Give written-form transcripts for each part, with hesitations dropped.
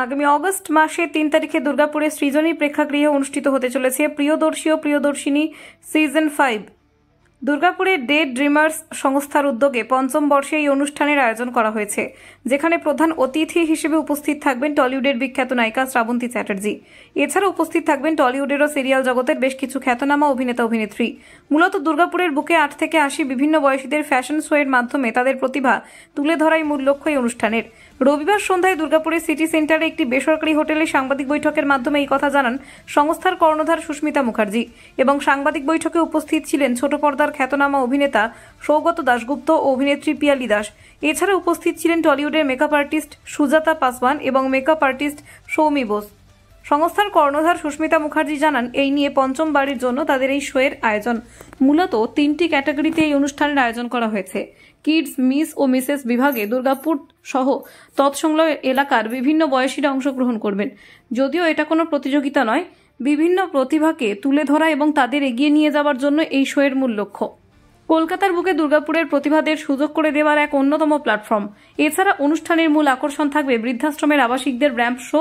আগামী অগস্ট মাসে ৩ তারিখে দুর্গাপুরে সৃজনী প্রেক্ষাগৃহে অনুষ্ঠিত হতে চলেছে প্রিয়দর্শী ও প্রিয়দর্শিনী সিজন 5। দুর্গাপুরে ডে ড্রিমার্স সংস্থার উদ্যোগে পঞ্চম বর্ষে এই অনুষ্ঠানের আয়োজন করা হয়েছে, যেখানে প্রধান অতিথি হিসেবে উপস্থিত থাকবেন টলিউডের বিখ্যাত নায়িকা শ্রাবন্তী চ্যাটার্জি। এছাড়া উপস্থিত থাকবেন টলিউডের ও সিরিয়াল জগতের বেশ কিছু খ্যাতনামা অভিনেতা অভিনেত্রী। মূলত দুর্গাপুরের বুকে 8 থেকে 80 বিভিন্ন বয়সীদের ফ্যাশন শো এর মাধ্যমে তাদের প্রতিভা তুলে ধরাই মূল লক্ষ্য এই অনুষ্ঠানের। রবিবার সন্ধ্যায় দুর্গাপুরের সিটি সেন্টারে একটি বেসরকারি হোটেলে সাংবাদিক বৈঠকের মাধ্যমে এই কথা জানান সংস্থার কর্ণধার সুস্মিতা মুখার্জি। এবং সাংবাদিক বৈঠকে উপস্থিত ছিলেন ছোট পর্দার খ্যাতনামা অভিনেতা সৌগত দাশগুপ্ত ও অভিনেত্রী পিয়ালি দাস। এছাড়া উপস্থিত ছিলেন টলিউডের মেকআপ আর্টিস্ট সুজাতা পাসওয়ান এবং মেকআপ আর্টিস্ট সৌমি বোস। সংস্থার কর্ণধার সুস্মিতা মুখার্জি জানান, এই নিয়ে পঞ্চমবারের জন্য তাদের এই শোয়ের আয়োজন। মূলত 3টি ক্যাটাগরিতে এই অনুষ্ঠানের আয়োজন করা হয়েছে। কিডস, মিস ও মিসেস বিভাগে দুর্গাপুর সহ তৎসংলগ্ন এলাকার বিভিন্ন বয়সীরা অংশগ্রহণ করবেন। যদিও এটা কোনো প্রতিযোগিতা নয়, বিভিন্ন প্রতিভাকে তুলে ধরা এবং তাদের এগিয়ে নিয়ে যাওয়ার জন্য এই শোয়ের মূল লক্ষ্য। কলকাতার বুকে দুর্গাপুরের প্রতিভাদের সুযোগ করে দেওয়ার এক অন্যতম প্ল্যাটফর্ম। এছাড়া অনুষ্ঠানের মূল আকর্ষণ থাকবে বৃদ্ধাশ্রমের আবাসিকদের র্যাম্প শো।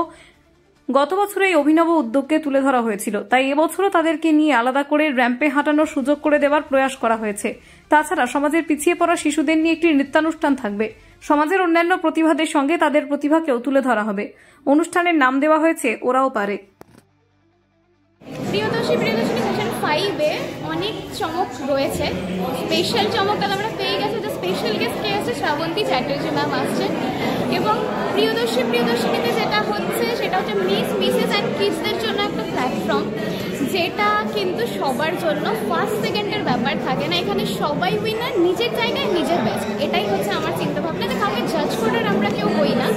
গত বছর এই অভিনব উদ্যোগকে তুলে ধরা হয়েছিল, তাই এবছরও তাদেরকে নিয়ে আলাদা করে র্যাম্পে হাঁটানোর সুযোগ করে দেওয়ার প্রয়াস করা হয়েছে। তাছাড়া সমাজের পিছিয়ে পড়া শিশুদের নিয়ে একটি নৃত্যানুষ্ঠান থাকবে। সমাজের অন্যান্য প্রতিভাদের সঙ্গে তাদের প্রতিভাকেও তুলে ধরা হবে। অনুষ্ঠানের নাম দেওয়া হয়েছে ওরাও পারে। প্রিয়দর্শী সিজন 5-এ অনেক চমক রয়েছে। স্পেশাল চমকটা আমরা পেয়ে গেছি, যে স্পেশাল গেস্ট কে আছে, শ্রাবন্তী চ্যাটার্জি ম্যাম আসছেন। এবং প্রিয়দর্শিনীতে যেটা হচ্ছে সেটা হচ্ছে মিসেস অ্যান্ড কিডসদের জন্য একটা প্ল্যাটফর্ম, যেটা কিন্তু সবার জন্য ফার্স্ট সেকেন্ডের ব্যাপার থাকে না। এখানে সবাই উইনার, নিজের জায়গায় নিজের বেস্ট। এটাই হচ্ছে আমার চিন্তাভাবনা, যে কাউকে জাজ করার আমরা কেউ হই না।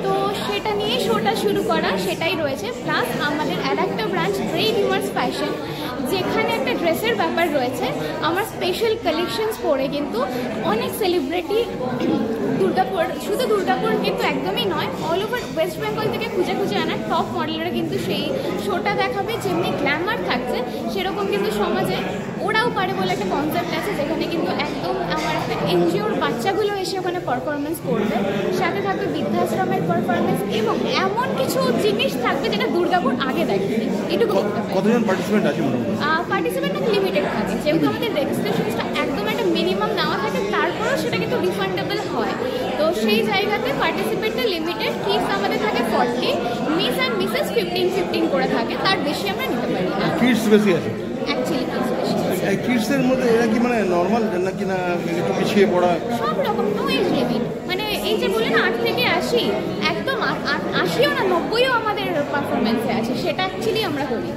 তো সেটা নিয়ে শোটা শুরু করা, সেটাই রয়েছে। প্লাস আমাদের আর একটা ব্রাঞ্চ ডে ড্রিমার্স ফ্যাশন, যেখানে একটা ড্রেসের ব্যাপার রয়েছে। আমার স্পেশাল কালেকশনস পরে কিন্তু অনেক সেলিব্রিটি শুধু দুর্গাপুর কিন্তু একদমই নয়, অল ওভার ওয়েস্ট বেঙ্গল থেকে খুঁজে আনা টপ মডেলরা কিন্তু সেই শোটা দেখাবে। যেমনি গ্ল্যামার থাকছে, সেরকম কিন্তু সমাজে ওরাও পারে বলে একটা কনসেপ্ট আছে, যেখানে কিন্তু একদম আমার একটা এনজিওর বাচ্চাগুলো এসে ওখানে পারফরমেন্স করবে। সাথে থাকবে বৃদ্ধাশ্রমের পারফরমেন্স এবং এমন কিছু জিনিস থাকবে যেটা দুর্গাপুর আগে দেখেনি। এটুকু কতজন পার্টিসিপেন্ট আছে? পার্টিসিপেন্ট লিমিটেড থাকে, যেহেতু আমাদের রেজিস্ট্রেশনটা একদম একটা মিনিমাম নেওয়া থাকে, তারপরেও সেটা কিন্তু রিফান্ডেবল হয়। তো সেই জায়গাতে পার্টিসিপেন্টটা লিমিটেড। কিডস আমাদের থাকে 40, মিস অ্যান্ড মিসেস 15 করে থাকে, তার বেশি আমরা নিতে পারি না। কিডস বেশি আছে অ্যাকচুয়ালি কিডস বেশি আছে। কিডসের মধ্যে এরা কি মানে নর্মাল নাকি না একটু পিছিয়ে পড়া? সব রকম, নো এজ লিমিট। মানে এই যে বলে না 8 থেকে 80, একদম 80ও না 90ও আমাদের পারফরমেন্সে আছে, সেটা অ্যাকচুয়ালি আমরা করি।